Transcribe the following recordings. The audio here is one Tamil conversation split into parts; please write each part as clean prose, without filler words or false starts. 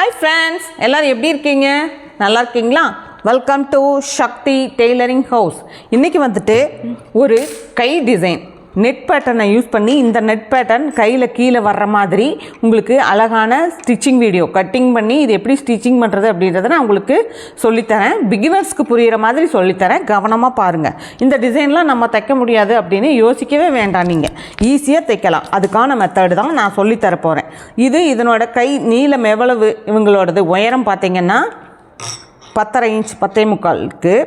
Hi friends, எல்லாரும் எப்படி இருக்கீங்க? நல்லா இருக்கீங்களா? Welcome to Shakti tailoring house. இன்றைக்கி வந்துட்டு ஒரு கை டிசைன் நெட் பேட்டர்னை யூஸ் பண்ணி இந்த நெட் பேட்டர்ன் கையில் கீழே வர்ற மாதிரி உங்களுக்கு அழகான ஸ்டிச்சிங் வீடியோ கட்டிங் பண்ணி இது எப்படி ஸ்டிச்சிங் பண்ணுறது அப்படின்றத நான் உங்களுக்கு சொல்லித்தரேன். பிகினர்ஸ்க்கு புரிகிற மாதிரி சொல்லித்தரேன், கவனமாக பாருங்கள். இந்த டிசைன்லாம் நம்ம தைக்க முடியாது அப்படின்னு யோசிக்கவே வேண்டாம், நீங்கள் ஈஸியாக தைக்கலாம். அதுக்கான மெத்தடு தான் நான் சொல்லித்தர போகிறேன். இதனோட கை நீளம் எவ்வளவு, இவங்களோடது உயரம் பார்த்திங்கன்னா 10.5 இன்ச் 10.25க்கு,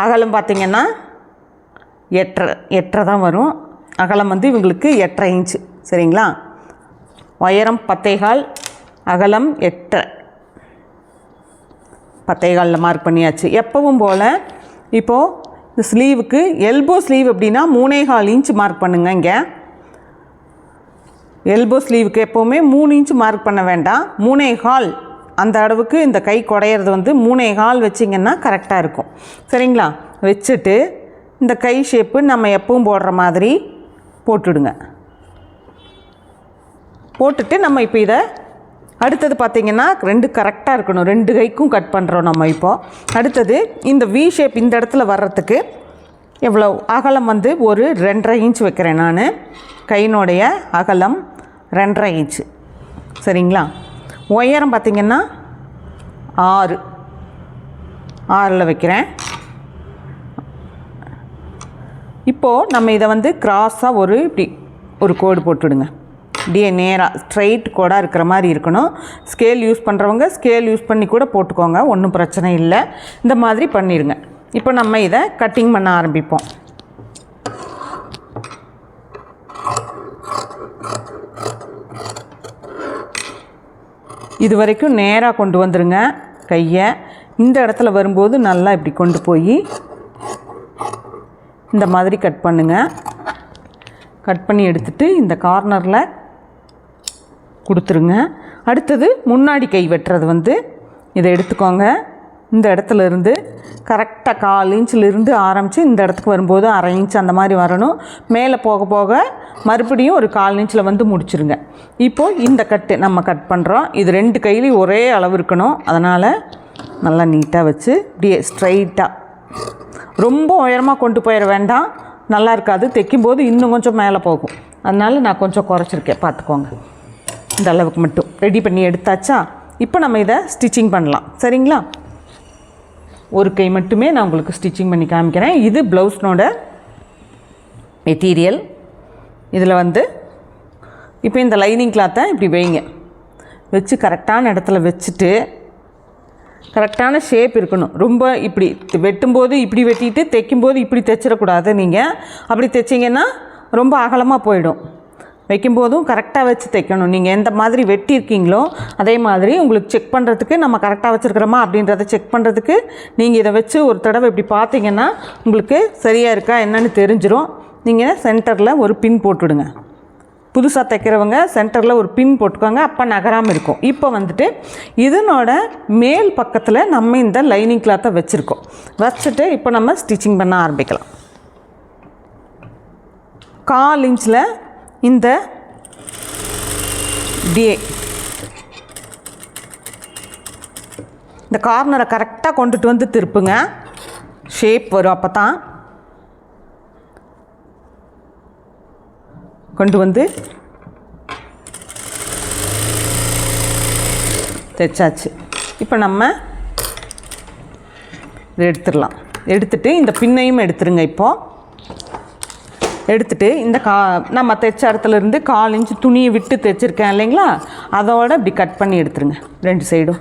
அகலம் பார்த்திங்கன்னா 8.5 தான் வரும். அகலம் வந்து இவங்களுக்கு 8.5 இன்ச்சு, சரிங்களா? உயரம் 10.25, அகலம் 8.5, 10.25 மார்க் பண்ணியாச்சு. எப்பவும் போல் இப்போது இந்த ஸ்லீவுக்கு எல்போ ஸ்லீவ் அப்படின்னா 3.25 இன்ச்சு மார்க் பண்ணுங்க. இங்கே எல்போ ஸ்லீவுக்கு எப்போவுமே 3 இன்ச்சு மார்க் பண்ண வேண்டாம், 3.25 அந்த அளவுக்கு இந்த கை குடையிறது வந்து 3.25 வச்சிங்கன்னா கரெக்டாக இருக்கும், சரிங்களா? வச்சுட்டு இந்த கை ஷேப்பு நம்ம எப்பவும் போடுற மாதிரி போட்டுடுங்க. போட்டுட்டு நம்ம இப்போ இதை அடுத்தது பார்த்திங்கன்னா 2 கரெக்டாக இருக்கணும், 2 கைக்கும் கட் பண்ணுறோம் நம்ம. இப்போது அடுத்தது இந்த வி ஷேப் இந்த இடத்துல வர்றதுக்கு எவ்வளோ அகலம் வந்து ஒரு 2.5 இன்ச் வைக்கிறேன் நான். கையினுடைய அகலம் 2.5 இன்ச்சு, சரிங்களா? உயரம் பார்த்திங்கன்னா 6 வைக்கிறேன். இப்போது நம்ம இதை வந்து கிராஸாக இப்படி ஒரு கோடு போட்டுவிடுங்க. இப்படியே நேராக ஸ்ட்ரைட் கோடாக இருக்கிற மாதிரி இருக்கணும். ஸ்கேல் யூஸ் பண்ணுறவங்க ஸ்கேல் யூஸ் பண்ணி கூட போட்டுக்கோங்க, ஒன்றும் பிரச்சனை இல்லை. இந்த மாதிரி பண்ணிடுங்க. இப்போ நம்ம இதை கட்டிங் பண்ண ஆரம்பிப்போம். இது வரைக்கும் நேராக கொண்டு வந்துடுங்க கையை. இந்த இடத்துல வரும்போது நல்லா இப்படி கொண்டு போய் இந்த மாதிரி கட் பண்ணுங்கள். கட் பண்ணி எடுத்துகிட்டு இந்த கார்னரில் கொடுத்துருங்க. அடுத்தது முன்னாடி கை வெட்டுறது வந்து இதை எடுத்துக்கோங்க. இந்த இடத்துல இருந்து கரெக்டாக 1/4 இன்ச்சிலிருந்து ஆரம்பித்து இந்த இடத்துக்கு வரும்போது 1/2 இன்ச் அந்த மாதிரி வரணும். மேலே போக போக மறுபடியும் ஒரு 1/4 இன்ச்சில் வந்து முடிச்சுருங்க. இப்போது இந்த கட்டு நம்ம கட் பண்ணுறோம். இது 2 கையிலையும் ஒரே அளவு இருக்கணும். அதனால் நல்லா நீட்டாக வச்சு இப்படியே ஸ்ட்ரைட்டாக, ரொம்ப உயரமாக கொண்டு போயிட வேண்டாம், நல்லா இருக்காது. தைக்கும்போது இன்னும் கொஞ்சம் மேலே போகும். அதனால் நான் கொஞ்சம் குறைச்சிருக்கேன், பார்த்துக்கோங்க. இந்த அளவுக்கு மட்டும் ரெடி பண்ணி எடுத்தாச்சா? இப்போ நம்ம இதை ஸ்டிச்சிங் பண்ணலாம், சரிங்களா? ஒரு கை மட்டுமே நான் உங்களுக்கு ஸ்டிச்சிங் பண்ணி காமிக்கிறேன். இது ப்ளவுஸ்னோட மெட்டீரியல். இதில் வந்து இப்போ இந்த லைனிங் கிளாத்தை இப்படி வைங்க. வச்சு கரெக்டான இடத்துல வச்சுட்டு கரெக்டான ஷேப் இருக்கணும். ரொம்ப இப்படி வெட்டும்போது இப்படி வெட்டிட்டு தைக்கும்போது இப்படி தைச்சிடக்கூடாது. நீங்கள் அப்படி தைச்சிங்கன்னா ரொம்ப அகலமாக போயிடும். வைக்கும்போதும் கரெக்டாக வச்சு தைக்கணும். நீங்கள் எந்த மாதிரி வெட்டியிருக்கீங்களோ அதே மாதிரி உங்களுக்கு செக் பண்ணுறதுக்கு, நம்ம கரெக்டாக வச்சுருக்கிறோமா அப்படின்றத செக் பண்ணுறதுக்கு நீங்கள் இதை வச்சு ஒரு தடவை இப்படி பார்த்தீங்கன்னா உங்களுக்கு சரியாக இருக்கா என்னன்னு தெரிஞ்சிடும். நீங்கள் சென்டரில் ஒரு பின் போட்டுவிடுங்க. புதுசாக தைக்கிறவங்க சென்டரில் ஒரு பின் போட்டுக்கோங்க, அப்போ நகராமல் இருக்கும். இப்போ வந்துட்டு இதனோட மேல் பக்கத்தில் நம்ம இந்த லைனிங் கிளாத்தை வச்சுருக்கோம். வச்சுட்டு இப்போ நம்ம ஸ்டிச்சிங் பண்ண ஆரம்பிக்கலாம். 1/4 இன்ச்சில் இந்த டிஏ இந்த கார்னரை கரெக்டாக கொண்டுட்டு வந்து திருப்புங்க. ஷேப் வரும். அப்போ தான் கொண்டு வந்து தைச்சாச்சு. இப்போ நம்ம இதை எடுத்துடலாம். எடுத்துட்டு இந்த பின்னையும் எடுத்துருங்க. இப்போது எடுத்துகிட்டு இந்த நம்ம தைச்ச இடத்துலேருந்து 1/4 இன்ச்சு துணியை விட்டு தைச்சிருக்கேன் இல்லைங்களா, அதோடு இப்படி கட் பண்ணி எடுத்துருங்க 2 சைடும்.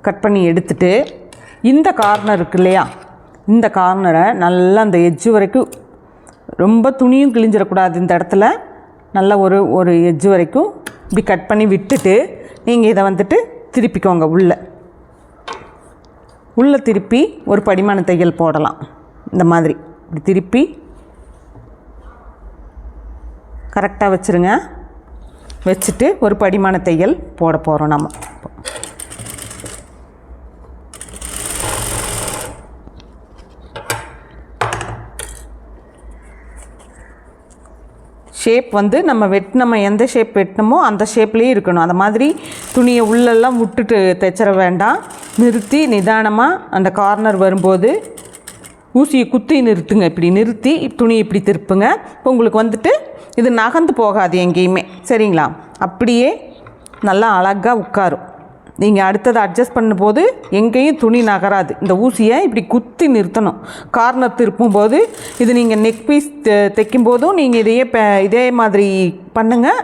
கட் பண்ணி எடுத்துட்டு இந்த கார்னர் இருக்கு இல்லையா, இந்த கார்னரை நல்லா அந்த எட்ஜு வரைக்கும், ரொம்ப துணியும் கிழிஞ்சிடக்கூடாது. இந்த இடத்துல நல்லா ஒரு எட்ஜு வரைக்கும் இப்படி கட் பண்ணி விட்டுட்டு நீங்கள் இதை வந்துட்டு திருப்பிக்கோங்க. உள்ளே திருப்பி ஒரு படிமான தையல் போடலாம். இந்த மாதிரி இப்படி திருப்பி கரெக்டாக வச்சுருங்க. வச்சுட்டு ஒரு படிமான தையல் போட போகிறோம் நம்ம. ஷேப் வந்து நம்ம எந்த ஷேப் வெட்டினமோ அந்த ஷேப்லேயே இருக்கணும். அந்த மாதிரி துணியை உள்ளெல்லாம் விட்டுட்டு தைச்சிட வேண்டாம். நிறுத்தி நிதானமாக அந்த கார்னர் வரும்போது ஊசியை குத்தி நிறுத்துங்க. இப்படி நிறுத்தி துணி இப்படி திருப்புங்க. இப்போ உங்களுக்கு வந்துட்டு இது நகர்ந்து போகாது எங்கேயுமே, சரிங்களா? அப்படியே நல்லா அழகாக உட்காரும். நீங்கள் அடுத்தது அட்ஜஸ்ட் பண்ணும்போது எங்கேயும் துணி நகராது. இந்த ஊசியை இப்படி குத்தி நிறுத்தணும். கார்னர் திருப்பும்போது இது நீங்கள் நெக் பீஸ் தைக்கும் போதும் நீங்கள் இதே மாதிரி பண்ணுங்கள்.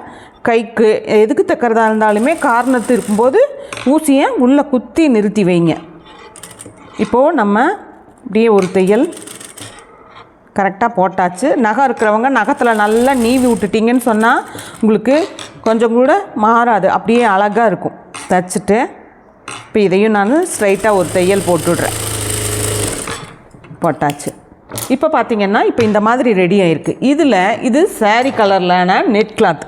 கைக்கு எதுக்கு தைக்கிறதா இருந்தாலுமே கார்னர் திருப்பும்போது ஊசியை உள்ளே குத்தி நிறுத்தி வைங்க. இப்போது நம்ம இப்படியே ஒரு தையல் கரெக்டாக போட்டாச்சு. நகம் இருக்கிறவங்க நகத்தில் நல்லா நீவி விட்டுட்டிங்கன்னு சொன்னால் உங்களுக்கு கொஞ்சம் கூட மாறாது, அப்படியே அழகாக இருக்கும். தைச்சிட்டு இப்போ இதையும் நான் ஸ்ட்ரைட்டாக ஒரு தையல் போட்டுடுறேன். போட்டாச்சு. இப்போ பார்த்திங்கன்னா இப்போ இந்த மாதிரி ரெடி ஆகிருக்கு. இது சாரீ கலர்லான நெட் கிளாத்.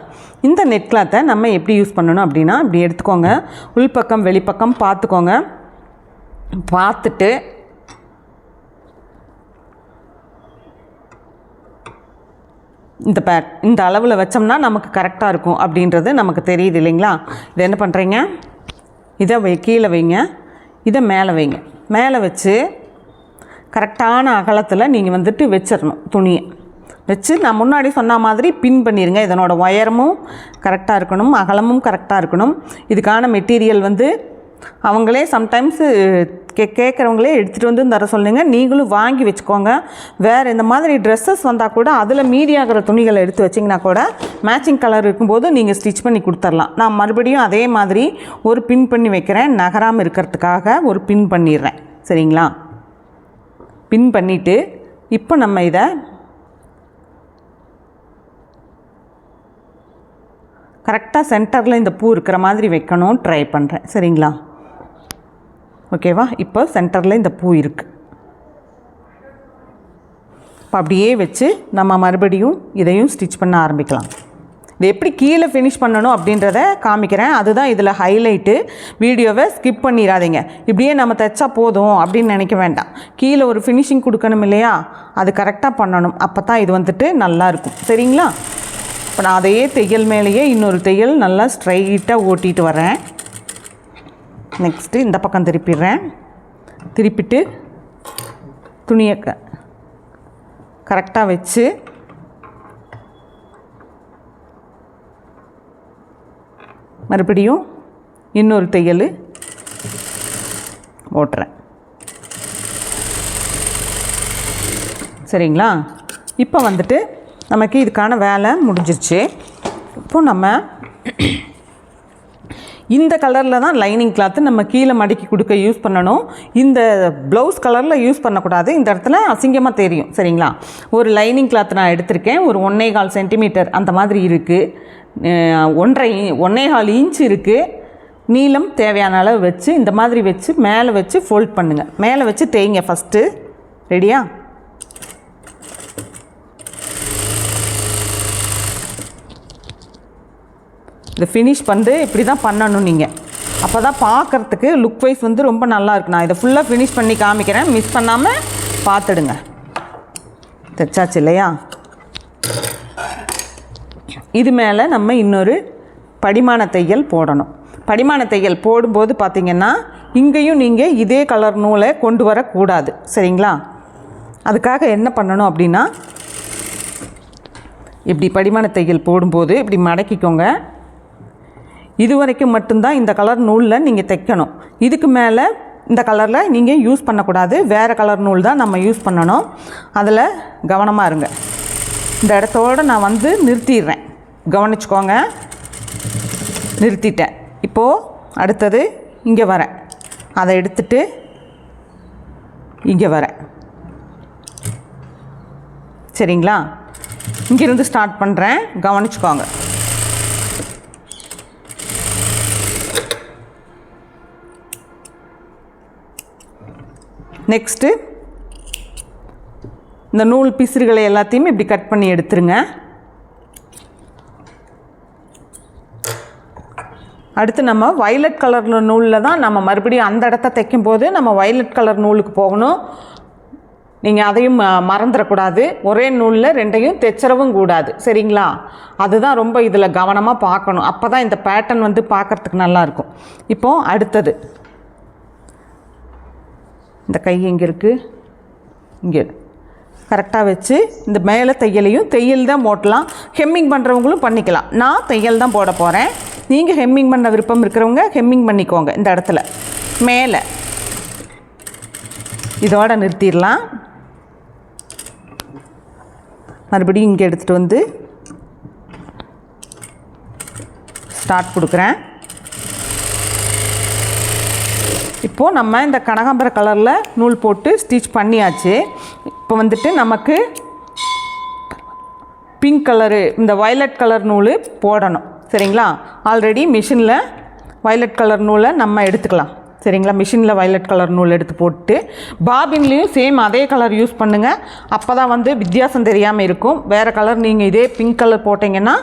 இந்த நெட் கிளாத்தை நம்ம எப்படி யூஸ் பண்ணணும் அப்படின்னா, இப்படி எடுத்துக்கோங்க. உள்பக்கம் வெளிப்பக்கம் பார்த்துக்கோங்க. பார்த்துட்டு இந்த அளவில் வச்சோம்னா நமக்கு கரெக்டாக இருக்கும் அப்படின்றது நமக்கு தெரியுது இல்லைங்களா? இதை என்ன பண்ணுறீங்க, இதை கீழே வைங்க, இதை மேலே வைங்க. மேலே வச்சு கரெக்டான அகலத்தில் நீங்கள் வந்துட்டு வச்சிடணும். துணியை வச்சு நான் முன்னாடி சொன்ன மாதிரி பின் பண்ணிடுங்க. இதனோட உயரமும் கரெக்டாக இருக்கணும், அகலமும் கரெக்டாக இருக்கணும். இதுக்கான மெட்டீரியல் வந்து அவங்களே சம்டைம்ஸு கேட்குறவங்களே எடுத்துகிட்டு வந்து தர சொல்லுங்க. நீங்களும் வாங்கி வச்சுக்கோங்க. வேறு இந்த மாதிரி ட்ரெஸ்ஸஸ் வந்தால் கூட அதில் மீதியாகிற துணிகளை எடுத்து வச்சிங்கன்னா கூட மேட்சிங் கலர் இருக்கும்போது நீங்கள் ஸ்டிச் பண்ணி கொடுத்துர்லாம். நான் மறுபடியும் அதே மாதிரி ஒரு பின் பண்ணி வைக்கிறேன். நகராமல் இருக்கிறதுக்காக ஒரு பின் பண்ணிடுறேன், சரிங்களா? பின் பண்ணிவிட்டு இப்போ நம்ம இதை கரெக்டாக சென்டரில் இந்த பூ இருக்கிற மாதிரி வைக்கணும் ட்ரை பண்ணுறேன், சரிங்களா? ஓகேவா? இப்போ சென்டரில் இந்த பூ இருக்குது. இப்போ அப்படியே வச்சு நம்ம மறுபடியும் இதையும் ஸ்டிச் பண்ண ஆரம்பிக்கலாம். இது எப்படி கீழே ஃபினிஷ் பண்ணணும் அப்படின்றத காமிக்கிறேன். அதுதான் இதில் ஹைலைட்டு. வீடியோவை ஸ்கிப் பண்ணிடாதீங்க. இப்படியே நம்ம தைச்சா போதும் அப்படின்னு நினைக்க வேண்டாம். கீழே ஒரு ஃபினிஷிங் கொடுக்கணும் இல்லையா? அது கரெக்டாக பண்ணணும். அப்போ தான் இது வந்துட்டு நல்லாயிருக்கும், சரிங்களா? இப்போ நான் அதே தையல் மேலேயே இன்னொரு தையல் நல்லா ஸ்ட்ரைட்டாக ஓட்டிகிட்டு வரேன். நெக்ஸ்ட்டு இந்த பக்கம் திருப்பிடுறேன். திருப்பிட்டு துணியை கரெக்டாக வச்சு மறுபடியும் இன்னொரு தையல் ஓட்டுறேன், சரிங்களா? இப்போ வந்துட்டு நமக்கு இதுக்கான வேலை முடிஞ்சிருச்சு. இப்போ நம்ம இந்த கலரில் தான் லைனிங் கிளாத்து நம்ம கீழே மடக்கி கொடுக்க யூஸ் பண்ணணும். இந்த ப்ளவுஸ் கலரில் யூஸ் பண்ணக்கூடாது. இந்த இடத்துல அசிங்கமாக தெரியும், சரிங்களா? ஒரு லைனிங் கிளாத் நான் எடுத்திருக்கேன். ஒரு 1.25 சென்டிமீட்டர் அந்த மாதிரி இருக்குது. 1.25 இன்ச் இருக்குது. நீளம் தேவையான அளவு வச்சு இந்த மாதிரி வச்சு மேலே வச்சு ஃபோல்ட் பண்ணுங்கள். மேலே வச்சு தேய்ங்க ஃபஸ்ட்டு. ரெடியா? இதை ஃபினிஷ் வந்து இப்படி தான் பண்ணணும் நீங்கள். அப்போ தான் பார்க்குறதுக்கு லுக் வைஸ் வந்து ரொம்ப நல்லாயிருக்கு. நான் இதை ஃபுல்லாக ஃபினிஷ் பண்ணி காமிக்கிறேன், மிஸ் பண்ணாமல் பார்த்துடுங்க. தைச்சாச்சு இல்லையா? இது மேலே நம்ம இன்னொரு படிமான தையல் போடணும். படிமான தையல் போடும்போது பார்த்திங்கன்னா இங்கேயும் நீங்கள் இதே கலர் நூலை கொண்டு வரக்கூடாது, சரிங்களா? அதுக்காக என்ன பண்ணணும் அப்படின்னா, இப்படி படிமான தையல் போடும்போது இப்படி மடக்கிக்கோங்க. இது வரைக்கும் மட்டும்தான் இந்த கலர் நூலில் நீங்கள் தைக்கணும். இதுக்கு மேலே இந்த கலரில் நீங்கள் யூஸ் பண்ணக்கூடாது. வேறு கலர் நூல் தான் நம்ம யூஸ் பண்ணணும். அதில் கவனமாக இருங்க. இந்த இடத்தோடு நான் வந்து நிறுத்திடுறேன், கவனிச்சுக்கோங்க. நிறுத்திட்டேன். இப்போது அடுத்தது இங்கே வரேன். அதை எடுத்துட்டு இங்கே வரேன், சரிங்களா? இங்கேருந்து ஸ்டார்ட் பண்ணுறேன், கவனிச்சுக்கோங்க. நெக்ஸ்ட்டு இந்த நூல் பிசுறுகளை எல்லாத்தையுமே இப்படி கட் பண்ணி எடுத்துருங்க. அடுத்து நம்ம வயலட் கலர் நூலில் தான் நம்ம மறுபடியும் அந்த இடத்த தைக்கும் போது நம்ம வயலட் கலர் நூலுக்கு போகணும். நீங்கள் அதையும் மறந்துடக்கூடாது. ஒரே நூலில் ரெண்டையும் தைச்சிடவும் கூடாது. சரிங்களா? அதுதான் ரொம்ப இதில் கவனமாக பார்க்கணும். அப்போ தான் இந்த பேட்டர்ன் வந்து பார்க்குறதுக்கு நல்லாயிருக்கும். இப்போது அடுத்தது இந்த கை எங்கே இருக்குது, இங்கே கரெக்டாக வச்சு இந்த மேலே தையல் தான் போட்டலாம். ஹெம்மிங் பண்ணுறவங்களும் பண்ணிக்கலாம். நான் தையல் தான் போட போகிறேன். நீங்கள் ஹெம்மிங் பண்ண விருப்பம் இருக்கிறவங்க ஹெம்மிங் பண்ணிக்கோங்க. இந்த இடத்துல மேலே இதோட நிறுத்திடலாம். மறுபடியும் இங்கே எடுத்துகிட்டு வந்து ஸ்டார்ட் கொடுக்குறேன். இப்போது நம்ம இந்த கனகாம்பர கலரில் நூல் போட்டு ஸ்டிச் பண்ணியாச்சு. இப்போ வந்துட்டு நமக்கு பிங்க் கலரு, இந்த வயலட் கலர் நூல் போடணும். சரிங்களா? ஆல்ரெடி மிஷினில் வயலட் கலர் நூலை நம்ம எடுத்துக்கலாம். சரிங்களா? மிஷினில் வயலட் கலர் நூல் எடுத்து போட்டு பாபின்லேயும் சேம் அதே கலர் யூஸ் பண்ணுங்கள். அப்போ தான் வந்து வித்தியாசம் தெரியாமல் இருக்கும். வேறு கலர் நீங்கள் இதே பிங்க் கலர் போட்டிங்கன்னா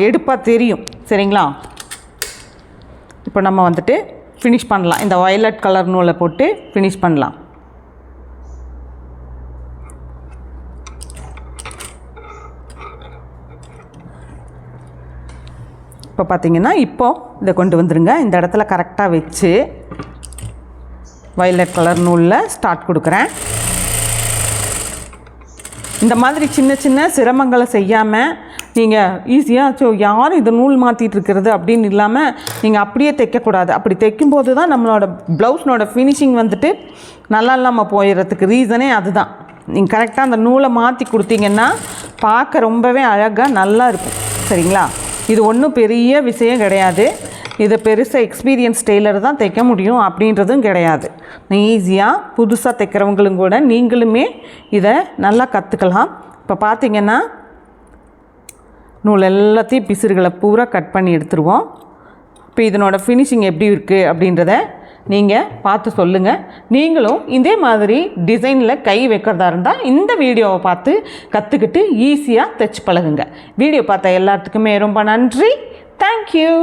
எடுப்பாக தெரியும். சரிங்களா? இப்போ நம்ம வந்துட்டு ஃபினிஷ் பண்ணலாம். இந்த வயலட் கலர் நூலை போட்டு ஃபினிஷ் பண்ணலாம். இப்போ பார்த்தீங்கன்னா இப்போது இதை கொண்டு வந்துடுங்க. இந்த இடத்துல கரெக்டாக வச்சு வயலட் கலர் நூலில் ஸ்டார்ட் கொடுக்குறேன். இந்த மாதிரி சின்ன சின்ன சிரமங்களை செய்யாமல் நீங்கள் ஈஸியாக யாரும் இது நூல் மாற்றிட்டு இருக்கிறது அப்படின்னு இல்லாமல் நீங்கள் அப்படியே தைக்கக்கூடாது. அப்படி தைக்கும்போது தான் நம்மளோட ப்ளவுஸ்னோட ஃபினிஷிங் வந்துட்டு நல்லா இல்லாமல் போயிடுறதுக்கு ரீசனே அதுதான். நீங்கள் கரெக்டாக அந்த நூலை மாற்றி கொடுத்தீங்கன்னா பார்க்க ரொம்பவே அழகாக நல்லா இருக்கும். சரிங்களா? இது ஒன்றும் பெரிய விஷயம் கிடையாது. இதை பெருசாக எக்ஸ்பீரியன்ஸ் டெய்லர் தான் தைக்க முடியும் அப்படின்றதும் கிடையாது. ஈஸியாக புதுசாக தைக்கிறவங்களும் கூட நீங்களுமே இதை நல்லா கற்றுக்கலாம். இப்போ பார்த்தீங்கன்னா நூல் எல்லாத்தையும் பிசுறுகளை பூரா கட் பண்ணி எடுத்துருவோம். இப்போ இதனோட ஃபினிஷிங் எப்படி இருக்குது அப்படின்றத நீங்கள் பார்த்து சொல்லுங்கள். நீங்களும் இதே மாதிரி டிசைனில் கை வைக்கிறதா இருந்தால் இந்த வீடியோவை பார்த்து கற்றுக்கிட்டு ஈஸியாக தைச்சு பழகுங்க. வீடியோ பார்த்த எல்லாத்துக்குமே ரொம்ப நன்றி. தேங்க்யூ.